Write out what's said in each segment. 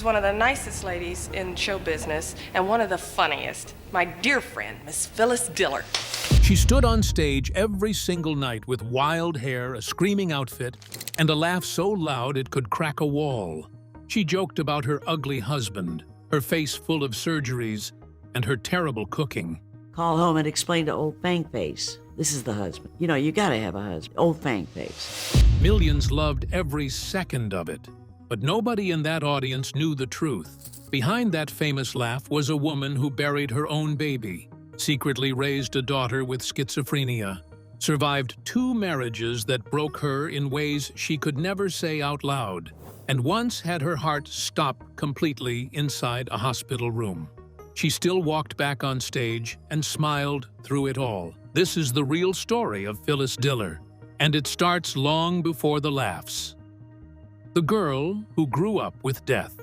was one of the nicest ladies in show business and one of the funniest. My dear friend, Miss Phyllis Diller. She stood on stage every single night with wild hair, a screaming outfit, and a laugh so loud it could crack a wall. She joked about her ugly husband, her face full of surgeries, and her terrible cooking. Call home and explain to old Fang Face. This is the husband. You know, you gotta have a husband. Old Fang Face. Millions loved every second of it. But nobody in that audience knew the truth. Behind that famous laugh was a woman who buried her own baby, secretly raised a daughter with schizophrenia, survived 2 marriages that broke her in ways she could never say out loud, and once had her heart stop completely inside a hospital room. She still walked back on stage and smiled through it all. This is the real story of Phyllis Diller, and it starts long before the laughs. The girl who grew up with death.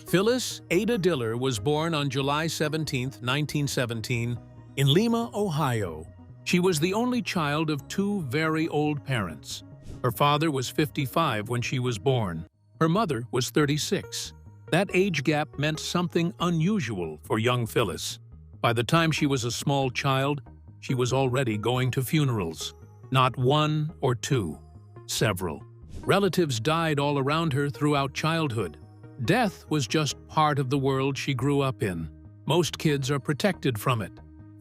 Phyllis Ada Diller was born on July 17, 1917, in Lima, Ohio. She was the only child of 2 very old parents. Her father was 55 when she was born. Her mother was 36. That age gap meant something unusual for young Phyllis. By the time she was a small child, she was already going to funerals. Not 1 or 2, several. Relatives died all around her throughout childhood. Death was just part of the world she grew up in. Most kids are protected from it.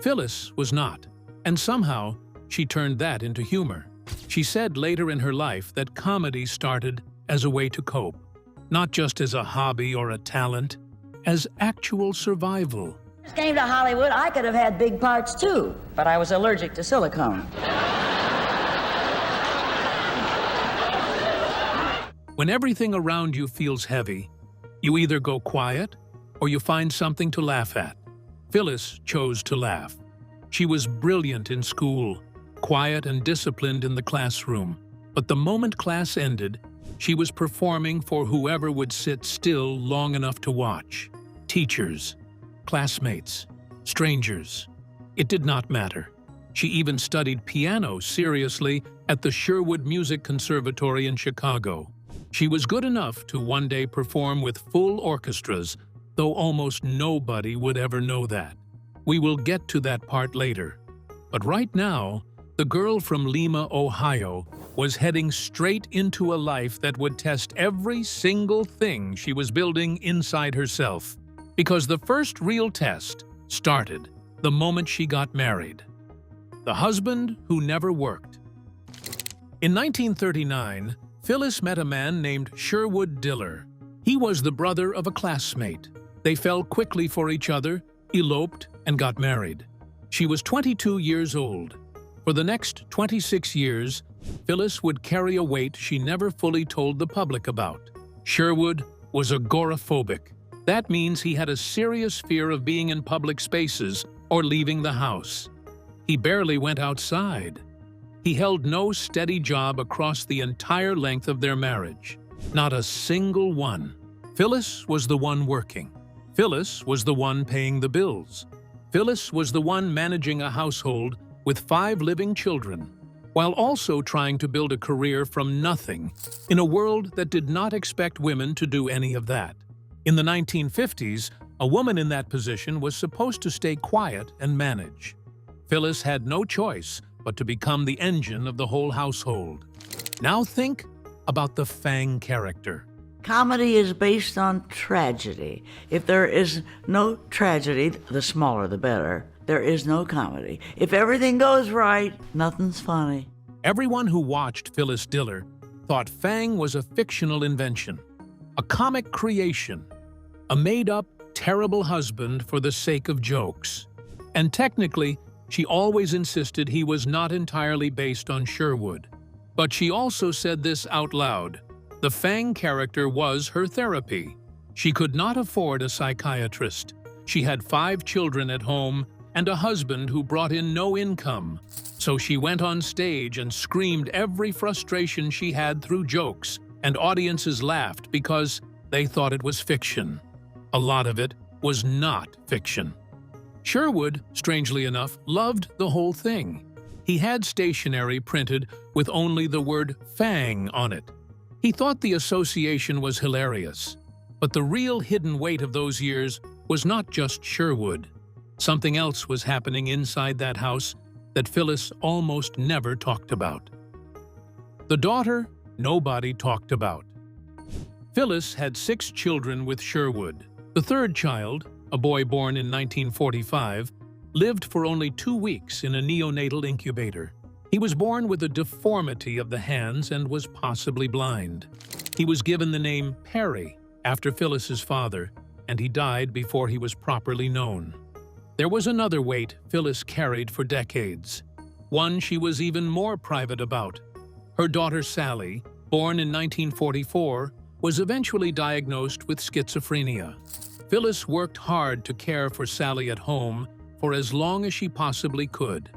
Phyllis was not, and somehow she turned that into humor. She said later in her life that comedy started as a way to cope, not just as a hobby or a talent, as actual survival. Came to Hollywood, I could have had big parts too, but I was allergic to silicone. When everything around you feels heavy, you either go quiet or you find something to laugh at. Phyllis chose to laugh. She was brilliant in school, quiet and disciplined in the classroom. But the moment class ended, she was performing for whoever would sit still long enough to watch. Teachers, classmates, strangers. It did not matter. She even studied piano seriously at the Sherwood Music Conservatory in Chicago. She was good enough to one day perform with full orchestras, though almost nobody would ever know that. We will get to that part later. But right now, the girl from Lima, Ohio, was heading straight into a life that would test every single thing she was building inside herself. Because the first real test started the moment she got married. The husband who never worked. In 1939, Phyllis met a man named Sherwood Diller. He was the brother of a classmate. They fell quickly for each other, eloped, and got married. She was 22 years old. For the next 26 years, Phyllis would carry a weight she never fully told the public about. Sherwood was agoraphobic. That means he had a serious fear of being in public spaces or leaving the house. He barely went outside. He held no steady job across the entire length of their marriage. Not a single one. Phyllis was the one working. Phyllis was the one paying the bills. Phyllis was the one managing a household with 5 living children, while also trying to build a career from nothing in a world that did not expect women to do any of that. In the 1950s, a woman in that position was supposed to stay quiet and manage. Phyllis had no choice but to become the engine of the whole household. Now think about the Fang character. Comedy is based on tragedy. If there is no tragedy, the smaller the better, there is no comedy. If everything goes right, nothing's funny. Everyone who watched Phyllis Diller thought Fang was a fictional invention, a comic creation, a made-up, terrible husband for the sake of jokes. And technically, she always insisted he was not entirely based on Sherwood. But she also said this out loud. The Fang character was her therapy. She could not afford a psychiatrist. She had 5 children at home and a husband who brought in no income. So she went on stage and screamed every frustration she had through jokes, and audiences laughed because they thought it was fiction. A lot of it was not fiction. Sherwood, strangely enough, loved the whole thing. He had stationery printed with only the word Fang on it. He thought the association was hilarious. But the real hidden weight of those years was not just Sherwood. Something else was happening inside that house that Phyllis almost never talked about. The daughter nobody talked about. Phyllis had 6 children with Sherwood. The third child, a boy born in 1945, lived for only 2 weeks in a neonatal incubator. He was born with a deformity of the hands and was possibly blind. He was given the name Perry after Phyllis's father, and he died before he was properly known. There was another weight Phyllis carried for decades, one she was even more private about. Her daughter Sally, born in 1944, was eventually diagnosed with schizophrenia. Phyllis worked hard to care for Sally at home for as long as she possibly could.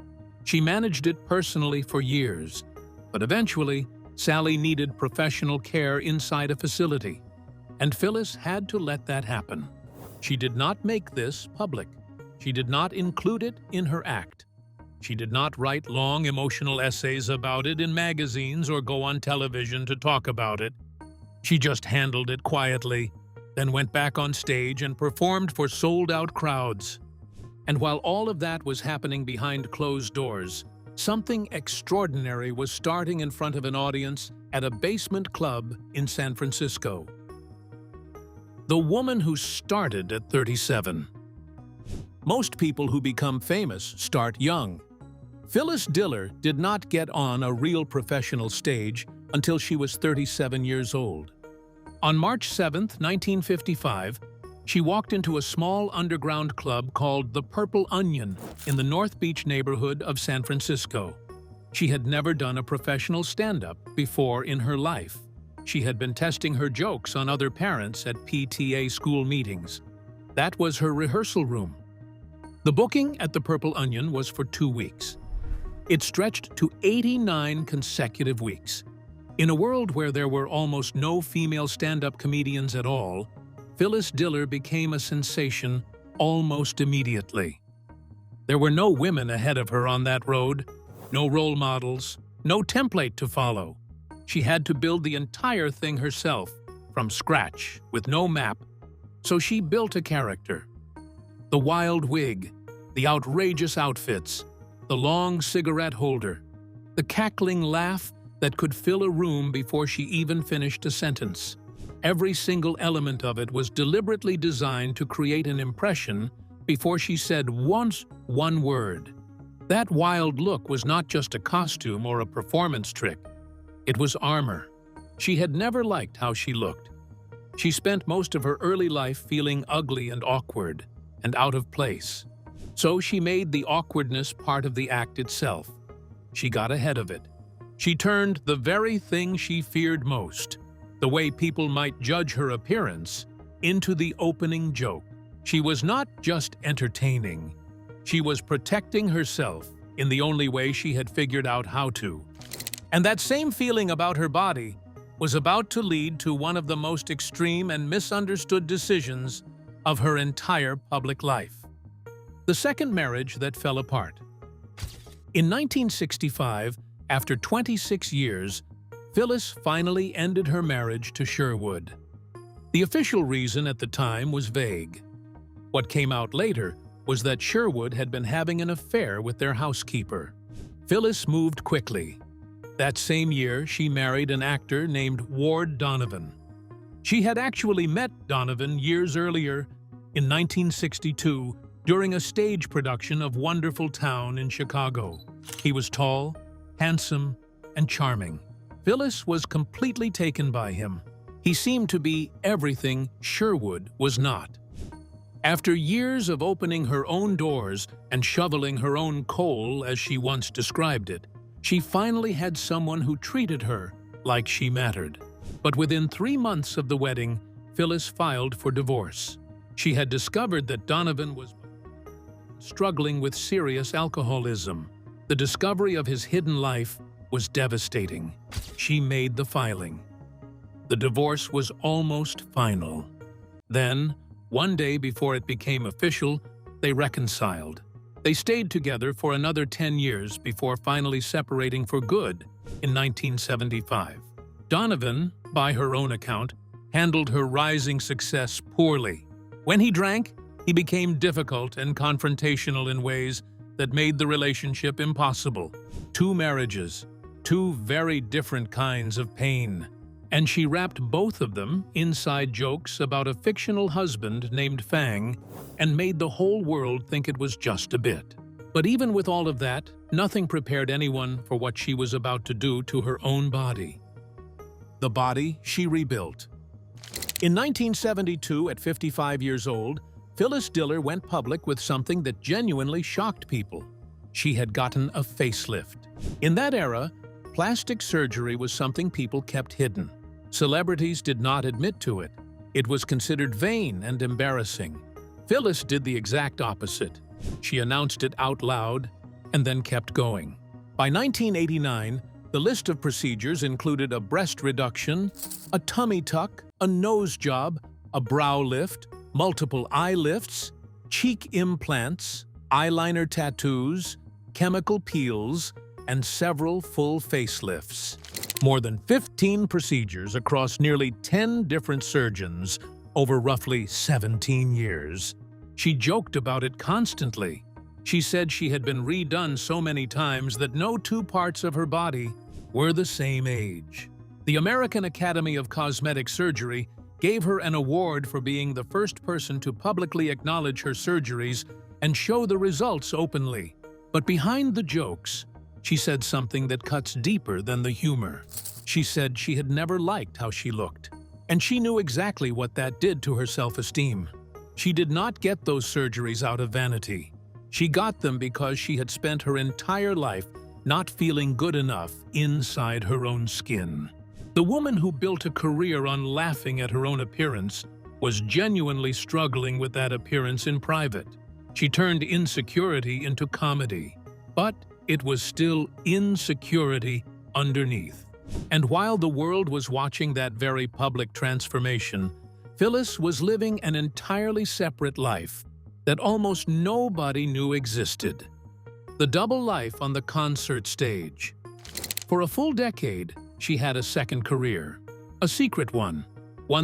She managed it personally for years, but eventually, Sally needed professional care inside a facility, and Phyllis had to let that happen. She did not make this public. She did not include it in her act. She did not write long emotional essays about it in magazines or go on television to talk about it. She just handled it quietly, then went back on stage and performed for sold-out crowds. And while all of that was happening behind closed doors, something extraordinary was starting in front of an audience at a basement club in San Francisco. The woman who started at 37. Most people who become famous start young. Phyllis Diller did not get on a real professional stage until she was 37 years old. On March 7, 1955, she walked into a small underground club called the Purple Onion in the North Beach neighborhood of San Francisco. She had never done a professional stand-up before in her life. She had been testing her jokes on other parents at PTA school meetings. That was her rehearsal room. The booking at the Purple Onion was for 2 weeks. It stretched to 89 consecutive weeks. In a world where there were almost no female stand-up comedians at all, Phyllis Diller became a sensation almost immediately. There were no women ahead of her on that road, no role models, no template to follow. She had to build the entire thing herself, from scratch, with no map. So she built a character. The wild wig, the outrageous outfits, the long cigarette holder, the cackling laugh that could fill a room before she even finished a sentence. Every single element of it was deliberately designed to create an impression before she said once one word. That wild look was not just a costume or a performance trick. It was armor. She had never liked how she looked. She spent most of her early life feeling ugly and awkward and out of place. So she made the awkwardness part of the act itself. She got ahead of it. She turned the very thing she feared most, the way people might judge her appearance, into the opening joke. She was not just entertaining. She was protecting herself in the only way she had figured out how to. And that same feeling about her body was about to lead to one of the most extreme and misunderstood decisions of her entire public life. The second marriage that fell apart. In 1965, after 26 years, Phyllis finally ended her marriage to Sherwood. The official reason at the time was vague. What came out later was that Sherwood had been having an affair with their housekeeper. Phyllis moved quickly. That same year, she married an actor named Ward Donovan. She had actually met Donovan years earlier, in 1962, during a stage production of Wonderful Town in Chicago. He was tall, handsome, and charming. Phyllis was completely taken by him. He seemed to be everything Sherwood was not. After years of opening her own doors and shoveling her own coal, as she once described it, she finally had someone who treated her like she mattered. But within 3 months of the wedding, Phyllis filed for divorce. She had discovered that Donovan was struggling with serious alcoholism. The discovery of his hidden life was devastating. She made the filing. The divorce was almost final. Then, one day before it became official, they reconciled. They stayed together for another 10 years before finally separating for good in 1975. Donovan, by her own account, handled her rising success poorly. When he drank, he became difficult and confrontational in ways that made the relationship impossible. 2 marriages, 2 very different kinds of pain. And she wrapped both of them inside jokes about a fictional husband named Fang and made the whole world think it was just a bit. But even with all of that, nothing prepared anyone for what she was about to do to her own body. The body she rebuilt. In 1972, at 55 years old, Phyllis Diller went public with something that genuinely shocked people. She had gotten a facelift. In that era, plastic surgery was something people kept hidden. Celebrities did not admit to it. It was considered vain and embarrassing. Phyllis did the exact opposite. She announced it out loud and then kept going. By 1989, the list of procedures included a breast reduction, a tummy tuck, a nose job, a brow lift, multiple eye lifts, cheek implants, eyeliner tattoos, chemical peels, and several full facelifts. More than 15 procedures across nearly 10 different surgeons over roughly 17 years. She joked about it constantly. She said she had been redone so many times that no 2 parts of her body were the same age. The American Academy of Cosmetic Surgery gave her an award for being the first person to publicly acknowledge her surgeries and show the results openly. But behind the jokes, she said something that cuts deeper than the humor. She said she had never liked how she looked, and she knew exactly what that did to her self-esteem. She did not get those surgeries out of vanity. She got them because she had spent her entire life not feeling good enough inside her own skin. The woman who built a career on laughing at her own appearance was genuinely struggling with that appearance in private. She turned insecurity into comedy, but it was still insecurity underneath. And while the world was watching that very public transformation, Phyllis was living an entirely separate life that almost nobody knew existed. The double life on the concert stage. For a full decade, she had a second career, a secret one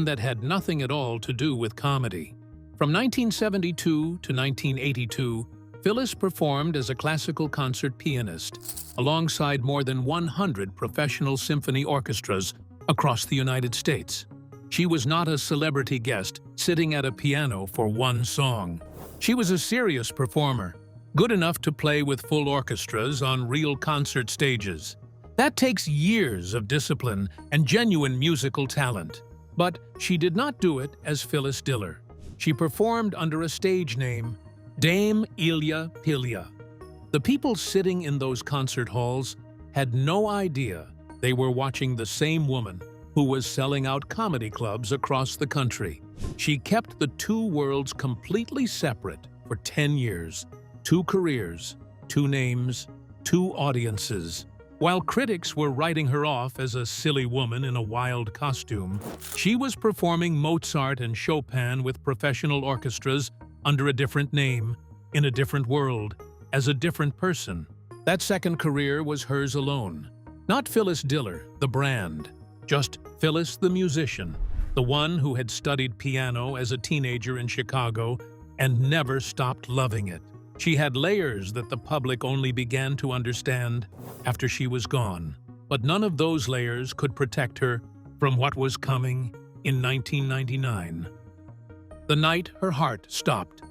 that had nothing at all to do with comedy. From 1972 to 1982, Phyllis performed as a classical concert pianist alongside more than 100 professional symphony orchestras across the United States. She was not a celebrity guest sitting at a piano for one song. She was a serious performer, good enough to play with full orchestras on real concert stages. That takes years of discipline and genuine musical talent. But she did not do it as Phyllis Diller. She performed under a stage name, Dame Ilya Pilya. The people sitting in those concert halls had no idea they were watching the same woman who was selling out comedy clubs across the country. She kept the 2 worlds completely separate for 10 years. 2 careers, 2 names, 2 audiences. While critics were writing her off as a silly woman in a wild costume, she was performing Mozart and Chopin with professional orchestras under a different name, in a different world, as a different person. That second career was hers alone. Not Phyllis Diller, the brand, just Phyllis the musician, the one who had studied piano as a teenager in Chicago and never stopped loving it. She had layers that the public only began to understand after she was gone. But none of those layers could protect her from what was coming in 1999. The night her heart stopped.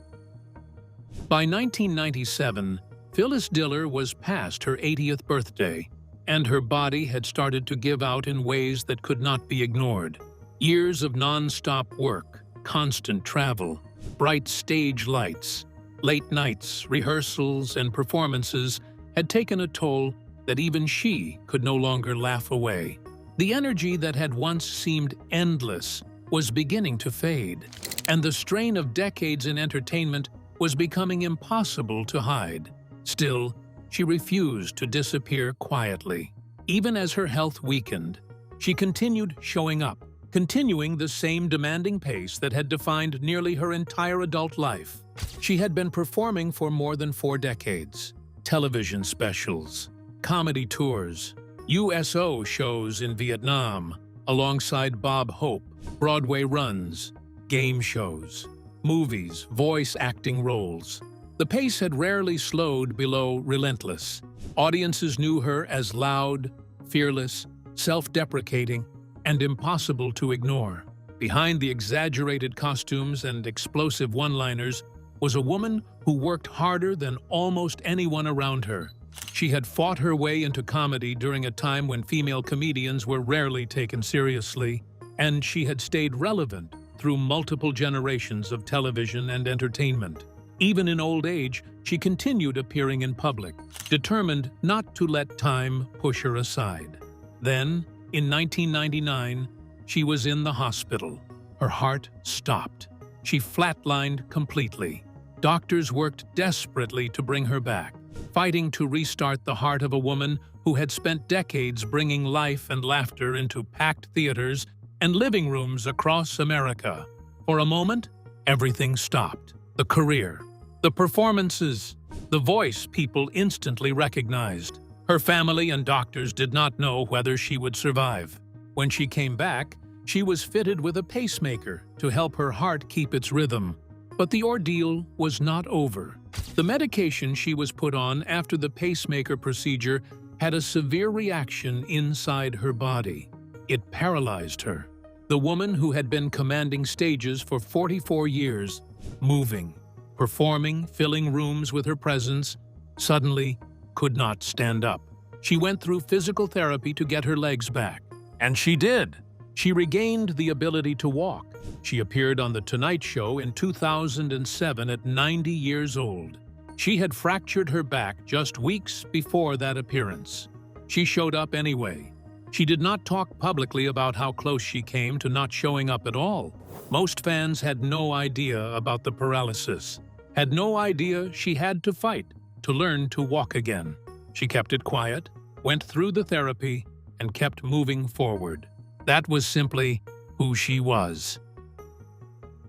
By 1997, Phyllis Diller was past her 80th birthday, and her body had started to give out in ways that could not be ignored. Years of non-stop work, constant travel, bright stage lights, late nights, rehearsals, and performances had taken a toll that even she could no longer laugh away. The energy that had once seemed endless was beginning to fade, and the strain of decades in entertainment was becoming impossible to hide. Still, she refused to disappear quietly. Even as her health weakened, she continued showing up, continuing the same demanding pace that had defined nearly her entire adult life. She had been performing for more than 4 decades. Television specials, comedy tours, USO shows in Vietnam, alongside Bob Hope, Broadway runs, game shows, movies, voice acting roles. The pace had rarely slowed below relentless. Audiences knew her as loud, fearless, self-deprecating, and impossible to ignore. Behind the exaggerated costumes and explosive one-liners was a woman who worked harder than almost anyone around her. She had fought her way into comedy during a time when female comedians were rarely taken seriously, and she had stayed relevant through multiple generations of television and entertainment. Even in old age, she continued appearing in public, determined not to let time push her aside. Then, in 1999, she was in the hospital. Her heart stopped. She flatlined completely. Doctors worked desperately to bring her back, fighting to restart the heart of a woman who had spent decades bringing life and laughter into packed theaters and living rooms across America. For a moment, everything stopped. The career, the performances, the voice people instantly recognized. Her family and doctors did not know whether she would survive. When she came back, she was fitted with a pacemaker to help her heart keep its rhythm. But the ordeal was not over. The medication she was put on after the pacemaker procedure had a severe reaction inside her body. It paralyzed her. The woman who had been commanding stages for 44 years, moving, performing, filling rooms with her presence, suddenly could not stand up. She went through physical therapy to get her legs back. And she did. She regained the ability to walk. She appeared on The Tonight Show in 2007 at 90 years old. She had fractured her back just weeks before that appearance. She showed up anyway. She did not talk publicly about how close she came to not showing up at all. Most fans had no idea about the paralysis, had no idea she had to fight to learn to walk again. She kept it quiet, went through the therapy, and kept moving forward. That was simply who she was.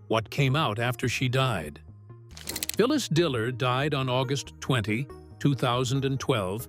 What came out after she died? Phyllis Diller died on August 20, 2012,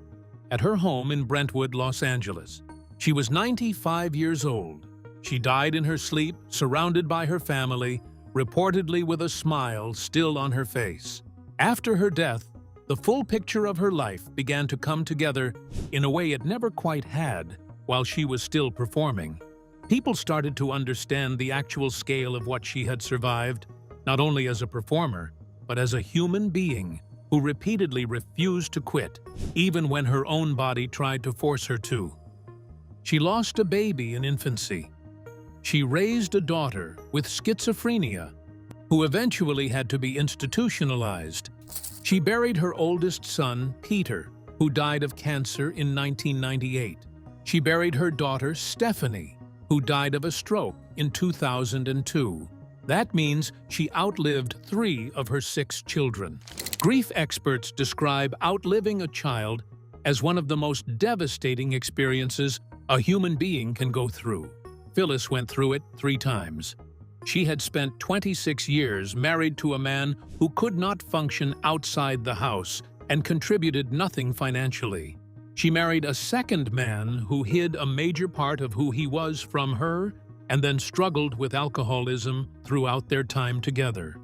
at her home in Brentwood, Los Angeles. She was 95 years old. She died in her sleep, surrounded by her family, reportedly with a smile still on her face. After her death, the full picture of her life began to come together in a way it never quite had while she was still performing. People started to understand the actual scale of what she had survived, not only as a performer, but as a human being who repeatedly refused to quit, even when her own body tried to force her to. She lost a baby in infancy. She raised a daughter with schizophrenia, who eventually had to be institutionalized. She buried her oldest son, Peter, who died of cancer in 1998. She buried her daughter, Stephanie, who died of a stroke in 2002. That means she outlived 3 of her 6 children. Grief experts describe outliving a child as one of the most devastating experiences a human being can go through. Phyllis went through it 3 times. She had spent 26 years married to a man who could not function outside the house and contributed nothing financially. She married a second man who hid a major part of who he was from her and then struggled with alcoholism throughout their time together.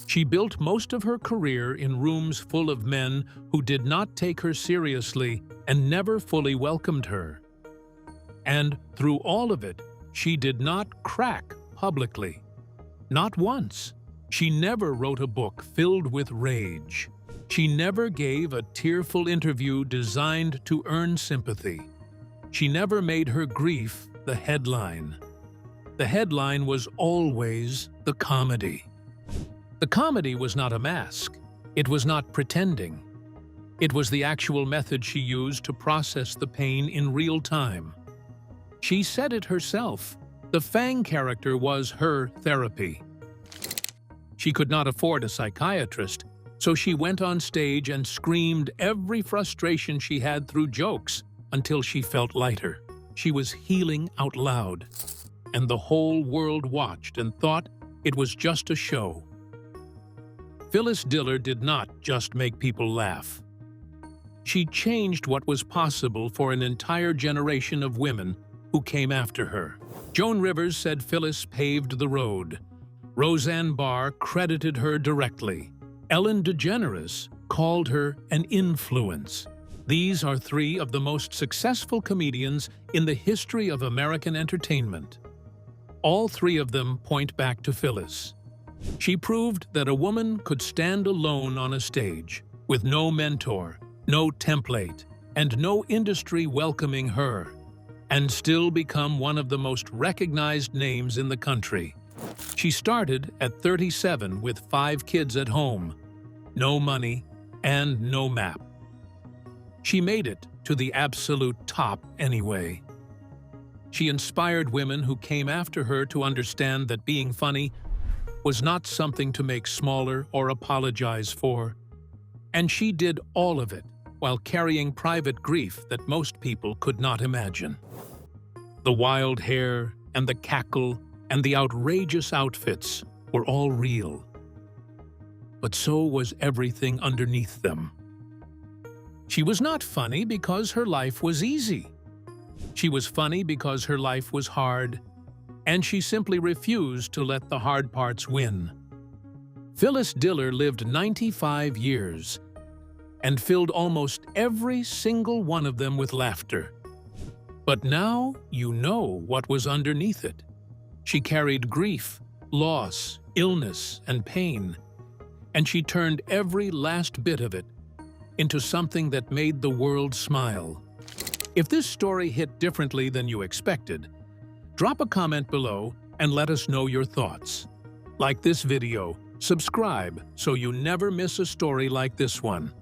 She built most of her career in rooms full of men who did not take her seriously and never fully welcomed her. And through all of it, she did not crack publicly. Not once. She never wrote a book filled with rage. She never gave a tearful interview designed to earn sympathy. She never made her grief the headline. The headline was always the comedy. The comedy was not a mask. It was not pretending. It was the actual method she used to process the pain in real time. She said it herself. The Fang character was her therapy. She could not afford a psychiatrist, so she went on stage and screamed every frustration she had through jokes until she felt lighter. She was healing out loud, and the whole world watched and thought it was just a show. Phyllis Diller did not just make people laugh. She changed what was possible for an entire generation of women who came after her. Joan Rivers said Phyllis paved the road. Roseanne Barr credited her directly. Ellen DeGeneres called her an influence. These are three of the most successful comedians in the history of American entertainment. All three of them point back to Phyllis. She proved that a woman could stand alone on a stage, with no mentor, no template, and no industry welcoming her, and still become one of the most recognized names in the country. She started at 37 with 5 kids at home, no money, and no map. She made it to the absolute top anyway. She inspired women who came after her to understand that being funny was not something to make smaller or apologize for. And she did all of it while carrying private grief that most people could not imagine. The wild hair and the cackle and the outrageous outfits were all real. But so was everything underneath them. She was not funny because her life was easy. She was funny because her life was hard, and she simply refused to let the hard parts win. Phyllis Diller lived 95 years and filled almost every single one of them with laughter. But now you know what was underneath it. She carried grief, loss, illness, and pain, and she turned every last bit of it into something that made the world smile. If this story hit differently than you expected, drop a comment below and let us know your thoughts. Like this video, subscribe so you never miss a story like this one.